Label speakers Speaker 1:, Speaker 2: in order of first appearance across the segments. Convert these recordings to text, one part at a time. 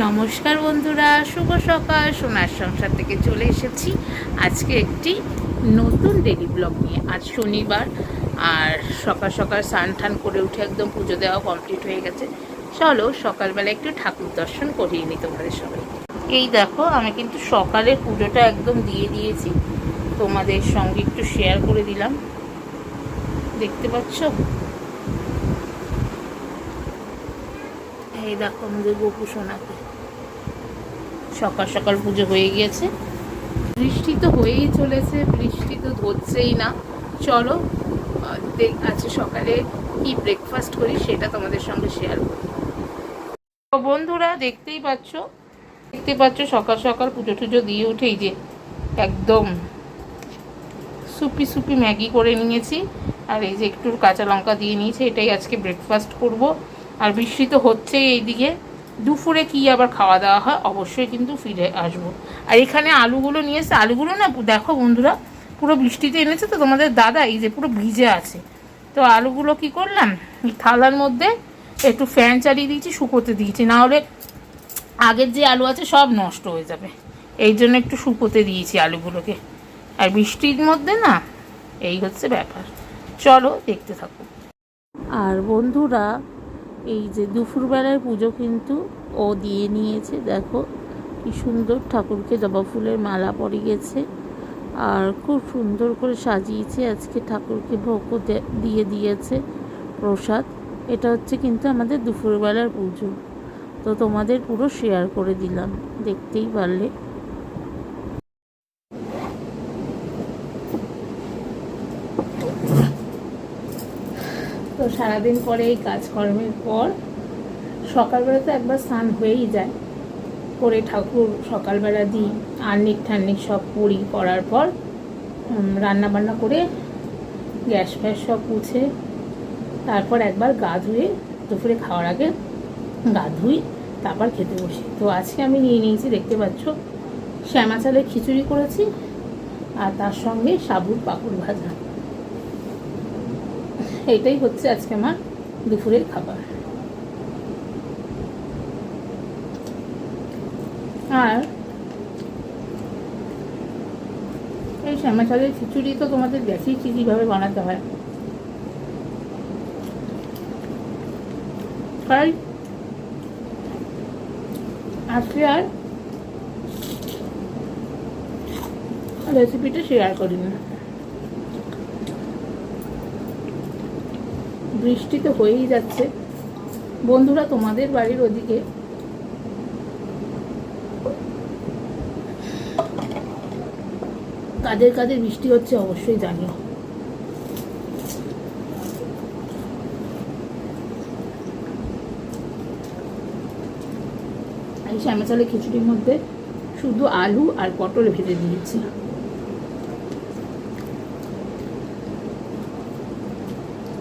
Speaker 1: নমস্কার বন্ধুরা, শুভ সকাল। সোনার সংসার থেকে চলে এসেছি আজকে একটি নতুন ডেলি ব্লগ নিয়ে। আজ শনিবার, আর সকাল সকাল স্নান টান করে উঠে একদম পুজো দেওয়া কমপ্লিট হয়ে গেছে। চলো সকালবেলা একটু ঠাকুর দর্শন করিয়ে নিই তোমাদের সবাই। এই দেখো, আমি কিন্তু সকালের পুজোটা একদম দিয়ে দিয়েছি, তোমাদের সঙ্গে একটু শেয়ার করে দিলাম। দেখতে পাচ্ছ, এই দেখো আমাদের গোপু সোনাকে সকাল সকাল পুজো হয়ে গিয়েছে। বৃষ্টি তো হয়েই চলেছে, বৃষ্টি তো ধরছেই না। চলো আজকে সকালে কি ব্রেকফাস্ট করি সেটা তোমাদের সঙ্গে শেয়ার করি। তো বন্ধুরা দেখতে পাচ্ছ সকাল সকাল পুজো টুজো দিয়ে উঠে এই যে একদম সুপি ম্যাগি করে নিয়েছি, আর এই যে একটু কাঁচা লঙ্কা দিয়ে নিয়েছি। এটাই আজকে ব্রেকফাস্ট করব। আর বৃষ্টি তো হচ্ছেই এইদিকে। দুপুরে কি আবার খাওয়া দাওয়া হয় অবশ্যই কিন্তু ফিরে আসবো। আর এখানে আলুগুলো নিয়ে এসে, আলুগুলো না দেখো বন্ধুরা, পুরো বৃষ্টিতে এনেছে তো তোমাদের দাদা, এই যে পুরো ভিজে আছে। তো আলুগুলো কি করলাম, থালার মধ্যে একটু ফ্যান চালিয়ে দিয়েছি, শুকোতে দিয়েছি, না হলে আগের যে আলু আছে সব নষ্ট হয়ে যাবে। এই জন্য একটু শুকোতে দিয়েছি আলুগুলোকে। আর বৃষ্টির মধ্যে না, এই হচ্ছে ব্যাপার। চলো দেখতে থাকো। আর বন্ধুরা, এই যে দুপুরবেলার পুজো কিন্তু ও দিয়ে নিয়েছে। দেখো কি সুন্দর ঠাকুরকে জবা ফুলের মালা পরে গেছে, আর খুব সুন্দর করে সাজিয়েছে। আজকে ঠাকুরকে ভোগও দিয়ে দিয়েছে প্রসাদ। এটা হচ্ছে কিন্তু আমাদের দুপুরবেলার পুজো। তো তোমাদের পুরো শেয়ার করে দিলাম, দেখতেই পারলে। তো সারাদিন পরে এই কাজকর্মের পর সকালবেলা তো একবার স্নান হয়েই যায়, করে ঠাকুর সকালবেলা দিই, আর্নিক ঠান্নিক সব করার পর রান্না বান্না করে গ্যাস ফ্যাস সব মুছে তারপর একবার গা ধুয়ে, দুপুরে খাওয়ার আগে গা ধুই, তারপর খেতে বসি। তো আজকে আমি নিয়ে নিয়েছি, দেখতে পাচ্ছ, শ্যামা চালের খিচুড়ি করেছি, আর তার সঙ্গে সাবুর পাঁপড় ভাজা। এটাই হচ্ছে আজকে আমার দুপুরের খাবার। আর এই শ্যামা চালের খিচুড়ি তো তোমাদের দেখিয়েছি কীভাবে বানাতে হয়। তাই আজকে আর রেসিপিটা শেয়ার করি না। বৃষ্টি তো হয়েই যাচ্ছে বন্ধুরা। তোমাদের বাড়ির ওদিকে কাদের কাদের বৃষ্টি হচ্ছে অবশ্যই জানিও। এই শ্যামা চালের খিচুড়ির মধ্যে শুধু আলু আর পটল ভেজে দিয়েছি।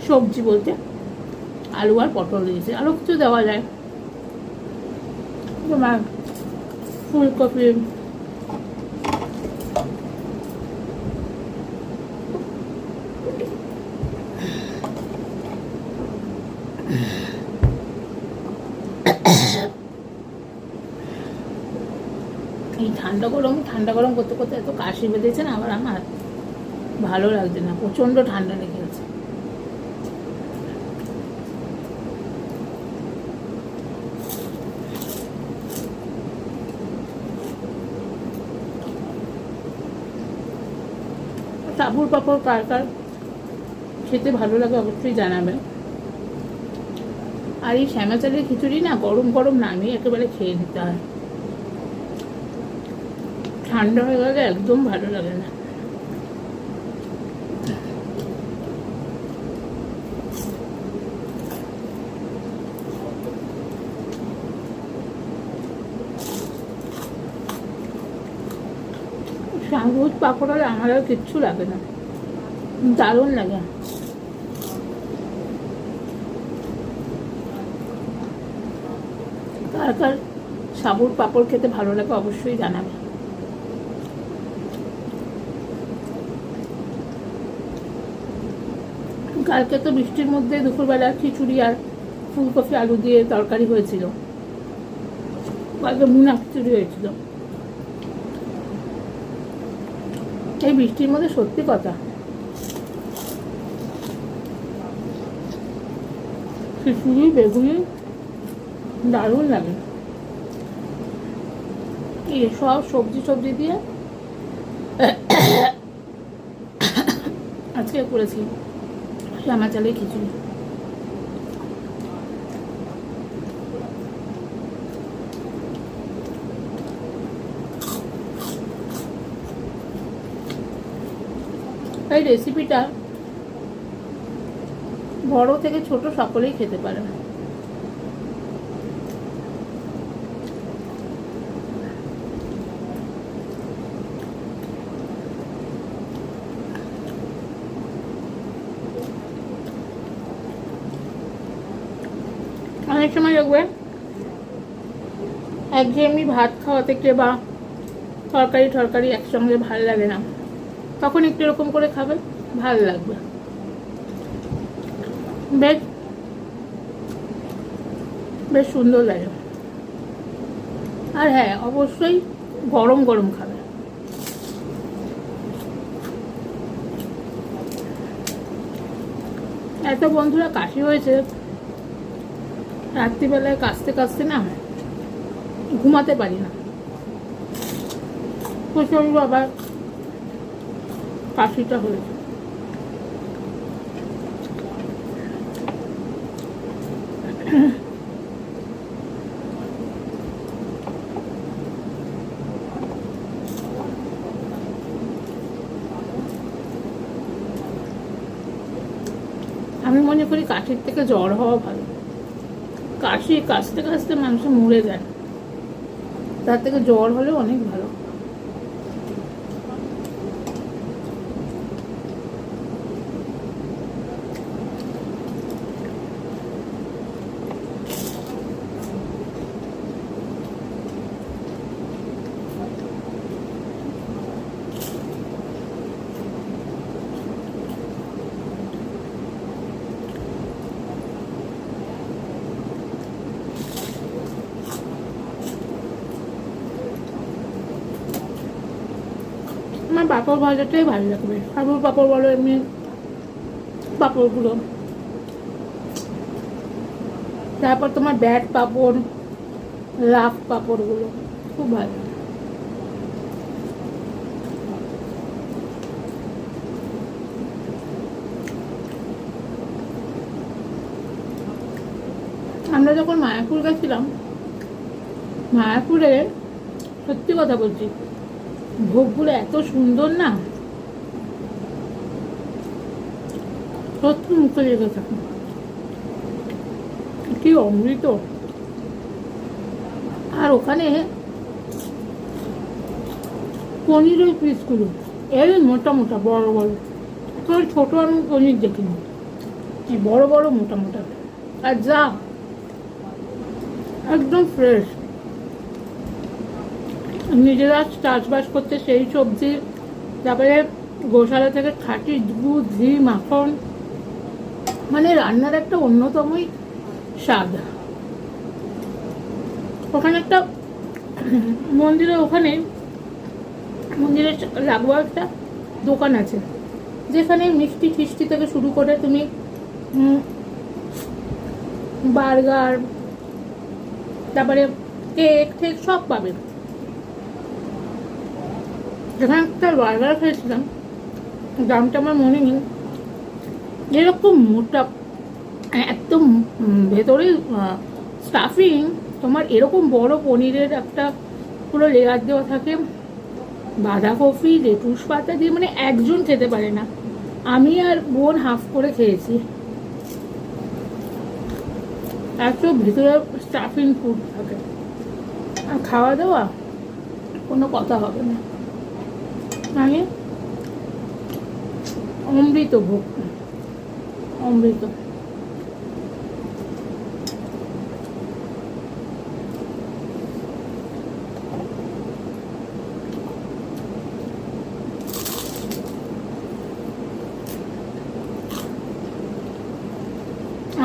Speaker 1: সবজি বলতে আলু আর পটল দিয়েছি, আরও কিছু দেওয়া যায়, তোমার ফুলকপি, এই ঠান্ডা গরম করতে করতে এত কাশি বেঁধেছে না, আবার আমার ভালো লাগছে না, প্রচণ্ড ঠান্ডা লেগে গেছে। সাবুর পাঁপড় কার কার খেতে ভালো লাগে অবশ্যই জানাবেন। আর এই শ্যামা চালের খিচুড়ি না গরম গরম নামিয়ে একেবারে খেয়ে নিতে হয়, ঠান্ডা হয়ে গেলে একদম ভালো লাগে না। সাবুজ পাঁপড় হলে আমার আর কিচ্ছু লাগে না, দারুণ লাগে। কার কার সাবুর পাঁপড় খেতে ভালো লাগে অবশ্যই জানাবে। কালকে তো বৃষ্টির মধ্যে দুপুরবেলা খিচুড়ি আর ফুলকপি আলু দিয়ে তরকারি হয়েছিল। কালকে মুনা খিচুড়ি হয়েছিল। এই বৃষ্টির মধ্যে সত্যি কথা খিচুড়ি বেগুনি দারুণ লাগে। সব সবজি দিয়ে আজকে করেছি শ্যামা চালের খিচুড়ি। এই রেসিপিটা বড় থেকে ছোট সকলেই খেতে পারে। অনেক সময় দেখবে একঘেয়েমি ভাত খাওয়া থেকে বা তরকারি একসঙ্গে ভালো লাগে না, তখন একটু এরকম করে খাবে, ভালো লাগবে। বেশ বেশ সুন্দর লাগে। আর হ্যাঁ, অবশ্যই গরম গরম খাবে। এত বন্ধুরা কাশি হয়েছে, রাত্রিবেলায় কাশতে কাশতে না ঘুমাতে পারি না, প্রচন্ড আবার কাশিটা হয়েছে। আমি মনে করি কাশির থেকে জ্বর হওয়া ভালো। কাশতে কাশতে মানুষ মরে যায়, তার থেকে জ্বর হলেও অনেক ভালো। আমার পাঁপড় ভাজাটাই ভালো লাগবে। আলুর পাঁপড় বলো, এমনি পাঁপড়গুলো। তারপর তোমার ব্যাট পাঁপড়, লাভ পাঁপড়গুলো খুব ভালো। আমরা যখন মায়াপুর গেছিলাম, মায়াপুরে সত্যি কথা বলছি, ভোগগুলো এত সুন্দর না, সত্যি মুখে লেগে থাকে, কি অমৃত। আর ওখানে পনিরের পিসগুলো এই মোটা মোটা বড় বড়, তোর ছোট আমি পনির দেখিনি, বড় বড় মোটা মোটা। আর যা একদম ফ্রেশ, নিজেরা চাষবাস করতে সেই সবজি, তারপরে গোশালা থেকে খাঁটি দুধ, ঘি, মাখন, মানে রান্নার একটা অন্যতমই স্বাদ। ওখানে একটা মন্দিরের লাগোয়া একটা দোকান আছে, যেখানে মিষ্টি ফিষ্টি থেকে শুরু করে তুমি বার্গার, তারপরে কেক ঠেক সব পাবে। যেখানে একটা বার্গার খেয়েছিলাম, দামটা আমার মনে নেই, এরকম মোটা, একদম ভেতরে স্টাফিং তোমার এরকম বড় পনিরের একটা পুরো লেয়ার দেওয়া থাকে, বাঁধাকপি, লেটুস পাতা দিয়ে, মানে একজন খেতে পারে না। আমি আর বোন হাফ করে খেয়েছি। এত ভিতরে স্টাফিং ফুড থাকে, আর খাওয়া দাওয়া কোনো কথা হবে না, মানে অমৃত ভোগ, অমৃত।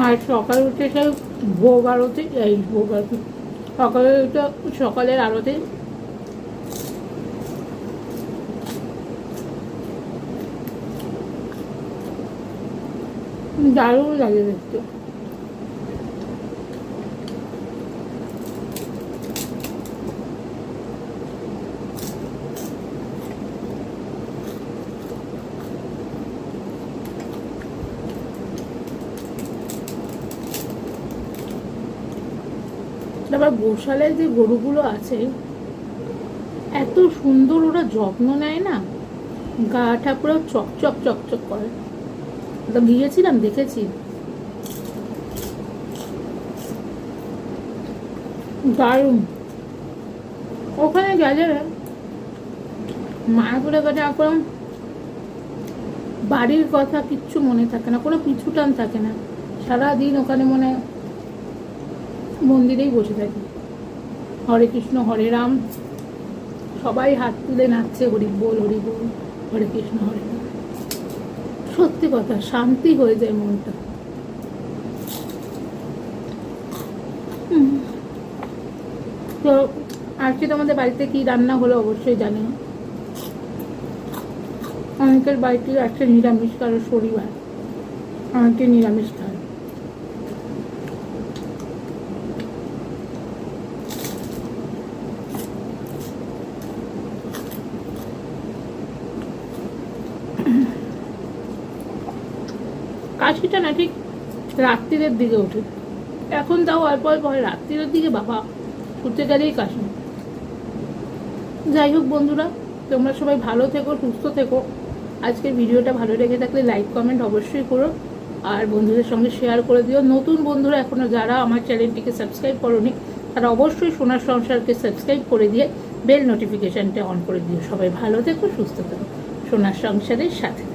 Speaker 1: আর সকাল উঠে সব ভোগ আরতি, এই ভোগ আরতি সকালের আলোতে দারুণ লাগে দেখতে। আবার গোশালায় যে গরুগুলো আছে এত সুন্দর ওরা যত্ন নেয় না, গাটা পুরো চকচক চকচক করে। তো গিয়েছিলাম, দেখেছি, দারুণ। ওখানে গেলে মায়াপুরের কাছে এখন বাড়ির কথা কিচ্ছু মনে থাকে না, কোনো পিছু টান থাকে না। সারাদিন ওখানে মনে মন্দিরেই বসে থাকি, হরে কৃষ্ণ হরে রাম, সবাই হাত তুলে নাচছে, হরি বল হরি বল, হরে কৃষ্ণ হরে রাম। সত্যি কথা, শান্তি হয়ে যায় মনটা। তো আজকে তোমাদের বাড়িতে কি রান্না হলো অবশ্যই জানিও। অনেকের বাড়িতে একটা নিরামিষ, কারো শনিবার, অনেকে নিরামিষ খায়। কাশিটা না ঠিক রাত্রিরের দিকে ওঠে, এখন তাও অল্প অল্প হয়, রাত্রিরের দিকে বাবা শুতে গেলেই কাশি। যাই হোক বন্ধুরা, তোমরা সবাই ভালো থেকো, সুস্থ থেকো। আজকের ভিডিওটা ভালো লেগে থাকলে লাইক কমেন্ট অবশ্যই করো, আর বন্ধুদের সঙ্গে শেয়ার করে দিও। নতুন বন্ধুরা এখনও যারা আমার চ্যানেলটিকে সাবস্ক্রাইব করোনি তারা অবশ্যই সোনার সংসারকে সাবস্ক্রাইব করে দিয়ে বেল নোটিফিকেশানটা অন করে দিও। সবাই ভালো থেকো, সুস্থ থেকো, সোনার সংসারের সাথে।